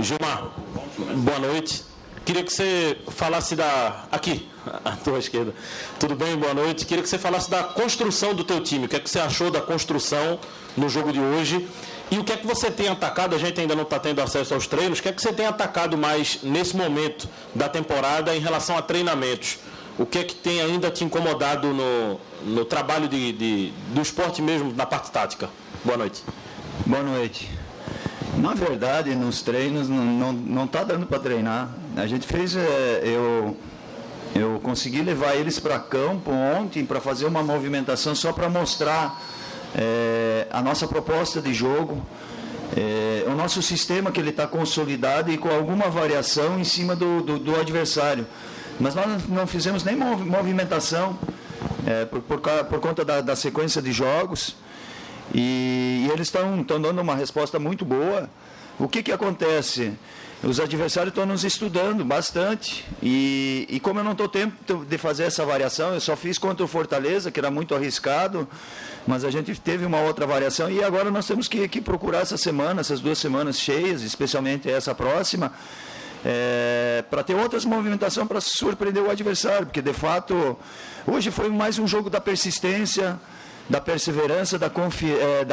Gilmar, boa noite. Queria que você falasse Aqui, à tua esquerda. Tudo bem? Boa noite. Queria que você falasse da construção do teu time. O que é que você achou da construção no jogo de hoje? E o que é que você tem atacado? A gente ainda não está tendo acesso aos treinos. O que é que você tem atacado mais nesse momento da temporada em relação a treinamentos? O que é que tem ainda te incomodado no trabalho do esporte mesmo, na parte tática? Boa noite. Boa noite. Na verdade, nos treinos não está dando para treinar. A gente fez... Eu consegui levar eles para campo ontem para fazer uma movimentação só para mostrar a nossa proposta de jogo, o nosso sistema que ele está consolidado e com alguma variação em cima do adversário. Mas nós não fizemos nem movimentação por conta da sequência de jogos. E eles estão dando uma resposta muito boa. O que acontece? Os adversários estão nos estudando bastante. E como eu não estou tempo de fazer essa variação, eu só fiz contra o Fortaleza, que era muito arriscado, mas a gente teve uma outra variação. E agora nós temos que procurar essas 2 semanas cheias, especialmente essa próxima, para ter outras movimentações para surpreender o adversário. Porque, de fato, hoje foi mais um jogo da persistência, da perseverança, da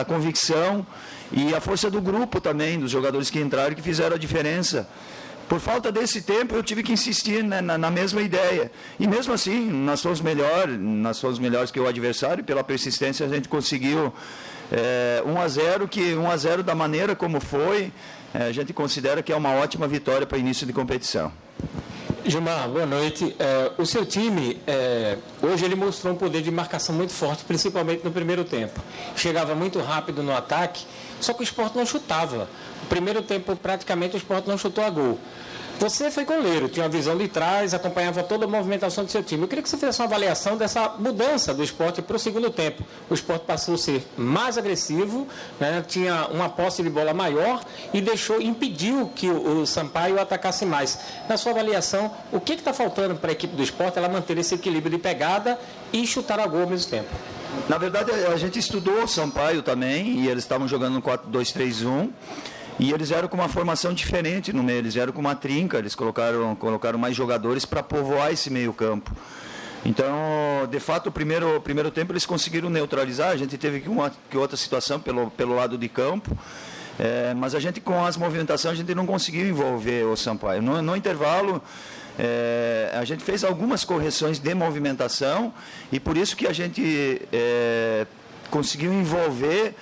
convicção e a força do grupo também, dos jogadores que entraram, que fizeram a diferença. Por falta desse tempo, eu tive que insistir na mesma ideia. E mesmo assim, nós fomos melhores que o adversário, pela persistência a gente conseguiu 1-0, que 1-0 da maneira como foi, a gente considera que é uma ótima vitória para início de competição. Gilmar, boa noite. O seu time, hoje ele mostrou um poder de marcação muito forte, principalmente no primeiro tempo. Chegava muito rápido no ataque, só que o Sport não chutava. No primeiro tempo, praticamente, o Sport não chutou a gol. Você foi goleiro, tinha uma visão de trás, acompanhava toda a movimentação do seu time. Eu queria que você fizesse uma avaliação dessa mudança do Sport para o segundo tempo. O Sport passou a ser mais agressivo, né, tinha uma posse de bola maior e impediu que o Sampaio atacasse mais. Na sua avaliação, o que está faltando para a equipe do Sport ela manter esse equilíbrio de pegada e chutar a gol ao mesmo tempo? Na verdade, a gente estudou o Sampaio também, e eles estavam jogando no 4-2-3-1. E eles vieram com uma formação diferente no meio, eles vieram com uma trinca, eles colocaram mais jogadores para povoar esse meio campo. Então, de fato, o primeiro tempo eles conseguiram neutralizar, a gente teve que outra situação pelo lado de campo, mas a gente com as movimentações a gente não conseguiu envolver o Sampaio. No intervalo, a gente fez algumas correções de movimentação e por isso que a gente conseguiu envolver.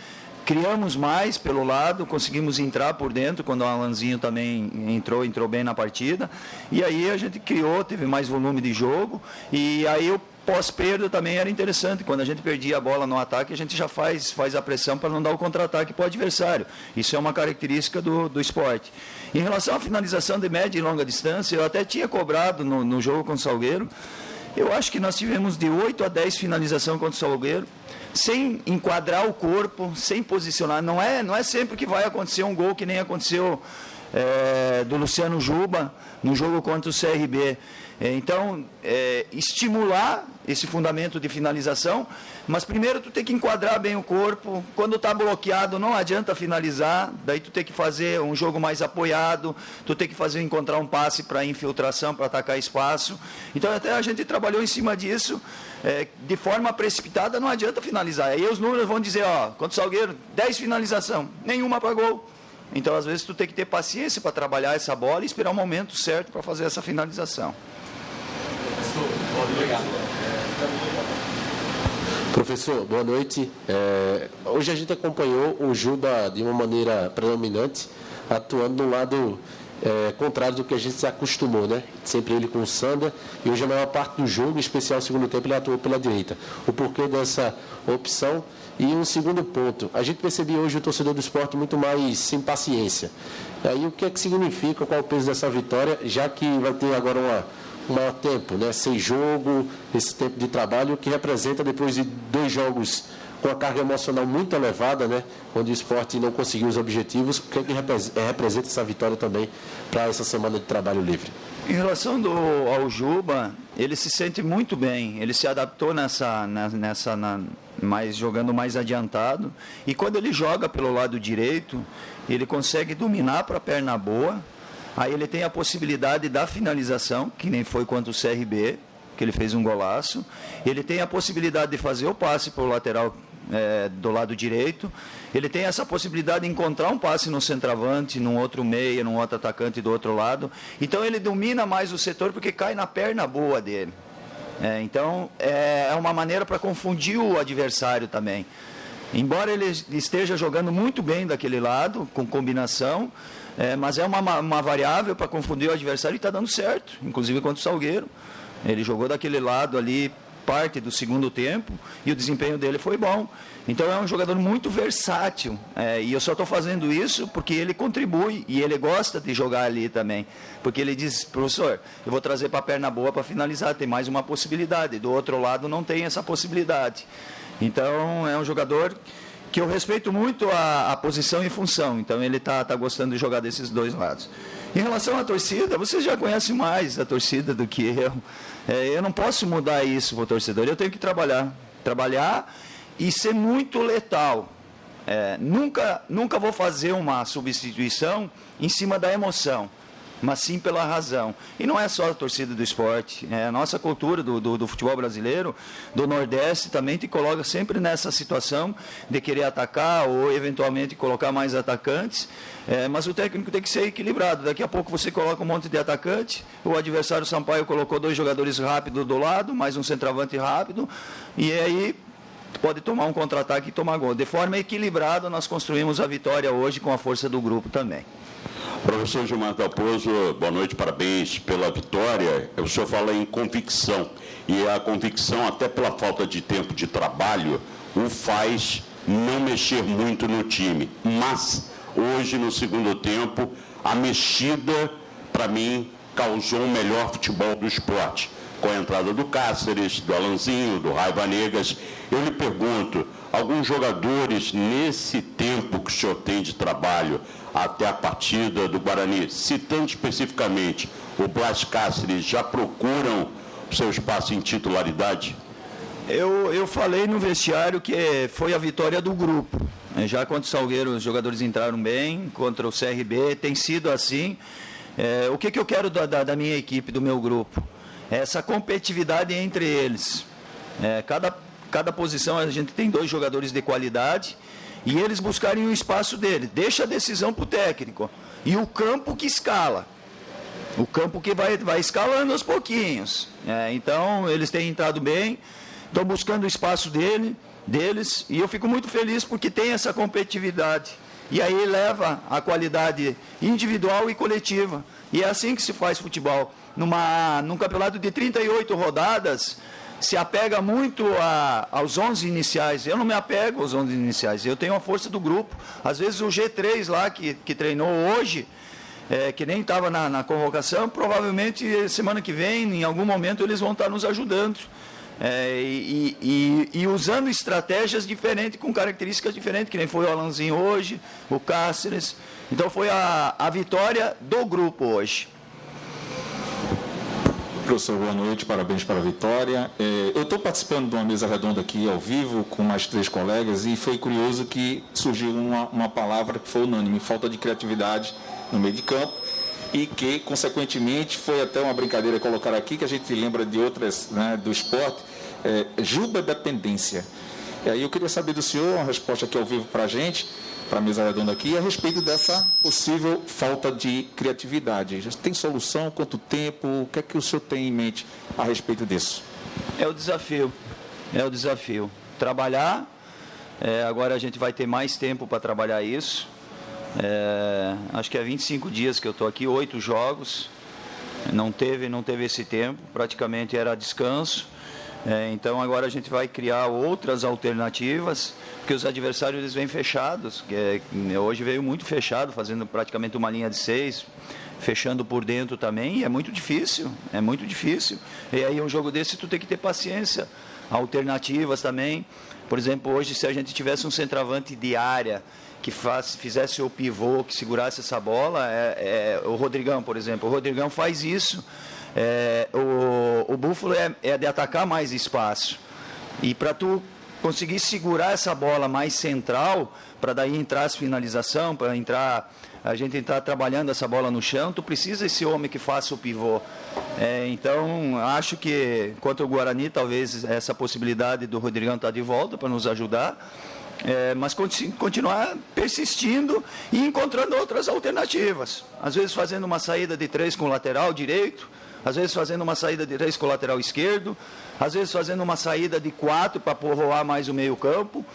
Criamos mais pelo lado, conseguimos entrar por dentro, quando o Alanzinho também entrou bem na partida. E aí a gente teve mais volume de jogo. E aí o pós-perda também era interessante. Quando a gente perdia a bola no ataque, a gente já faz a pressão para não dar o contra-ataque para o adversário. Isso é uma característica do esporte. Em relação à finalização de média e longa distância, eu até tinha cobrado no jogo contra o Salgueiro. Eu acho que nós tivemos de 8 a 10 finalizações contra o Salgueiro, sem enquadrar o corpo, sem posicionar. Não é sempre que vai acontecer um gol que nem aconteceu do Luciano Juba no jogo contra o CRB. Então, estimular esse fundamento de finalização, mas primeiro tu tem que enquadrar bem o corpo. Quando está bloqueado, não adianta finalizar, daí tu tem que fazer um jogo mais apoiado, tu tem que encontrar um passe para infiltração, para atacar espaço. Então, até a gente trabalhou em cima disso, de forma precipitada, não adianta finalizar. Aí os números vão dizer, contra o Salgueiro, 10 finalização, nenhuma para gol. Então, às vezes, tu tem que ter paciência para trabalhar essa bola e esperar o momento certo para fazer essa finalização. Professor, boa noite. Hoje a gente acompanhou o Juba de uma maneira predominante, atuando no lado contrário do que a gente se acostumou, né? Sempre ele com o Sander, e hoje a maior parte do jogo, em especial no segundo tempo, ele atuou pela direita. O porquê dessa opção? E um segundo ponto, a gente percebia hoje o torcedor do Sport muito mais sem paciência. E aí o que é que significa, qual é o peso dessa vitória, já que vai ter agora um maior tempo, né? Sem jogo, esse tempo de trabalho, que representa depois de 2 jogos com a carga emocional muito elevada, né? Onde o Sport não conseguiu os objetivos, o que é que representa essa vitória também para essa semana de trabalho livre? Em relação ao Juba, ele se sente muito bem, ele se adaptou jogando mais adiantado, e quando ele joga pelo lado direito, ele consegue dominar para a perna boa, Aí ele tem a possibilidade da finalização, que nem foi contra o CRB, que ele fez um golaço. Ele tem a possibilidade de fazer o passe para o lateral do lado direito. Ele tem essa possibilidade de encontrar um passe no centroavante, num outro meia, num outro atacante do outro lado. Então ele domina mais o setor porque cai na perna boa dele. Então é uma maneira para confundir o adversário também. Embora ele esteja jogando muito bem daquele lado, com combinação, mas é uma variável para confundir o adversário e está dando certo, inclusive contra o Salgueiro. Ele jogou daquele lado ali parte do segundo tempo e o desempenho dele foi bom. Então é um jogador muito versátil, e eu só estou fazendo isso porque ele contribui e ele gosta de jogar ali também, porque ele diz: professor, eu vou trazer para a perna boa para finalizar, tem mais uma possibilidade, do outro lado não tem essa possibilidade. Então é um jogador que eu respeito muito a posição e função, então ele está gostando de jogar desses dois lados. Em relação à torcida, vocês já conhecem mais a torcida do que eu. Eu não posso mudar isso para o torcedor, eu tenho que trabalhar e ser muito letal. Nunca vou fazer uma substituição em cima da emoção, mas sim pela razão. E não é só a torcida do esporte, a nossa cultura do futebol brasileiro, do Nordeste, também te coloca sempre nessa situação de querer atacar ou eventualmente colocar mais atacantes, mas o técnico tem que ser equilibrado. Daqui a pouco você coloca um monte de atacante, o adversário Sampaio colocou 2 jogadores rápidos do lado, mais um centroavante rápido, e aí pode tomar um contra-ataque e tomar gol. De forma equilibrada, nós construímos a vitória hoje com a força do grupo também. Professor Gilmar Dalpozo, boa noite, parabéns pela vitória. O senhor fala em convicção, e a convicção, até pela falta de tempo de trabalho, o faz não mexer muito no time. Mas, hoje, no segundo tempo, a mexida, para mim, causou um melhor futebol do esporte. Com a entrada do Cáceres, do Alanzinho, do Raiva Negas, eu lhe pergunto, alguns jogadores, nesse tempo que o senhor tem de trabalho, até a partida do Guarani, citando especificamente o Blas Cáceres, já procuram o seu espaço em titularidade? Eu falei no vestiário que foi a vitória do grupo. Já contra o Salgueiro, os jogadores entraram bem, contra o CRB, tem sido assim. O que eu quero da minha equipe, do meu grupo? Essa competitividade entre eles. Cada posição a gente tem 2 jogadores de qualidade e eles buscarem o espaço deles. Deixa a decisão para o técnico. E o campo que escala. O campo que vai escalando aos pouquinhos. Então, eles têm entrado bem, estão buscando o espaço deles, e eu fico muito feliz porque tem essa competitividade. E aí leva a qualidade individual e coletiva. E é assim que se faz futebol. Num campeonato de 38 rodadas, se apega muito aos 11 iniciais. Eu não me apego aos 11 iniciais, eu tenho a força do grupo. Às vezes o G3 lá, que treinou hoje, que nem estava na convocação, provavelmente semana que vem, em algum momento, eles vão estar nos ajudando. E usando estratégias diferentes, com características diferentes, que nem foi o Alanzinho hoje, o Cáceres. Então foi a vitória do grupo hoje. Professor, boa noite, parabéns pela vitória. Eu estou participando de uma mesa redonda aqui ao vivo com mais 3 colegas e foi curioso que surgiu uma palavra que foi unânime, falta de criatividade no meio de campo, e que, consequentemente, foi até uma brincadeira colocar aqui, que a gente lembra de outras, né, do esporte, Juba dependência. E aí eu queria saber do senhor, uma resposta aqui ao vivo para a gente, para a mesa redonda aqui, a respeito dessa possível falta de criatividade. Tem solução? Quanto tempo? O que é que o senhor tem em mente a respeito disso? É o desafio. Trabalhar, agora a gente vai ter mais tempo para trabalhar isso. Acho que há 25 dias que eu estou aqui, 8 jogos, não teve esse tempo, praticamente era descanso. Então agora a gente vai criar outras alternativas, porque os adversários eles vêm fechados, hoje veio muito fechado, fazendo praticamente uma linha de 6, fechando por dentro também, e é muito difícil. E aí um jogo desse tu tem que ter paciência, alternativas também. Por exemplo, hoje se a gente tivesse um centroavante de área, que fizesse o pivô, que segurasse essa bola, o Rodrigão, por exemplo, o Rodrigão faz isso. O Búfalo é de atacar mais espaço, e para tu conseguir segurar essa bola mais central, para daí entrar as finalização, para entrar a gente está trabalhando essa bola no chão, tu precisa desse homem que faça o pivô. Então, acho que contra o Guarani, talvez essa possibilidade do Rodrigão estar de volta para nos ajudar, mas continuar persistindo e encontrando outras alternativas. Às vezes fazendo uma saída de 3 com o lateral direito, às vezes fazendo uma saída de 3 com o lateral esquerdo, às vezes fazendo uma saída de 4 para povoar mais o meio campo.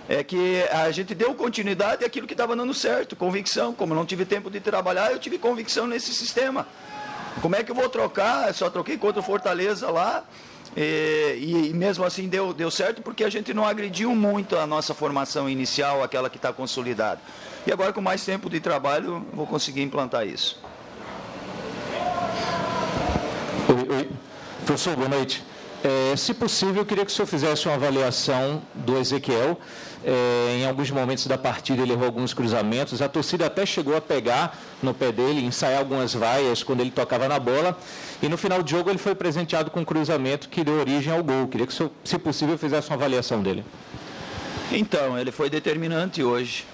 É que a gente deu continuidade àquilo que estava dando certo, convicção. Como eu não tive tempo de trabalhar, eu tive convicção nesse sistema. Como é que eu vou trocar? Eu só troquei contra o Fortaleza lá, e mesmo assim deu certo, porque a gente não agrediu muito a nossa formação inicial, aquela que está consolidada. E agora, com mais tempo de trabalho, vou conseguir implantar isso. Oi. Professor, boa noite. Se possível, eu queria que o senhor fizesse uma avaliação do Ezequiel. Em alguns momentos da partida ele errou alguns cruzamentos, a torcida até chegou a pegar no pé dele, ensaiar algumas vaias quando ele tocava na bola, e no final do jogo ele foi presenteado com um cruzamento que deu origem ao gol. Queria que o senhor, se possível, fizesse uma avaliação dele. Então, ele foi determinante hoje.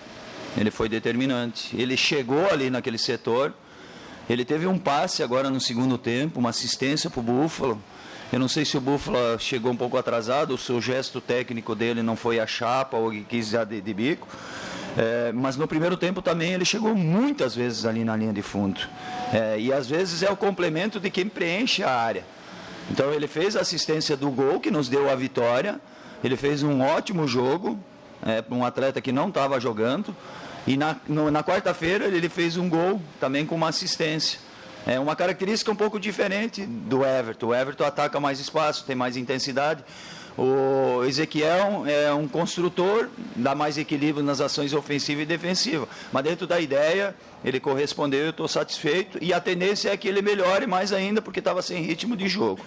Ele chegou ali naquele setor, ele teve um passe agora no segundo tempo, uma assistência para o Búfalo. Eu não sei se o Búfalo chegou um pouco atrasado, o seu gesto técnico dele não foi a chapa ou quis já de bico. Mas no primeiro tempo também ele chegou muitas vezes ali na linha de fundo. E às vezes é o complemento de quem preenche a área. Então ele fez a assistência do gol que nos deu a vitória. Ele fez um ótimo jogo para um atleta que não estava jogando. E na quarta-feira ele fez um gol também com uma assistência. É uma característica um pouco diferente do Everton. O Everton ataca mais espaço, tem mais intensidade. O Ezequiel é um construtor, dá mais equilíbrio nas ações ofensiva e defensiva. Mas dentro da ideia, ele correspondeu, eu estou satisfeito. E a tendência é que ele melhore mais ainda, porque estava sem ritmo de jogo.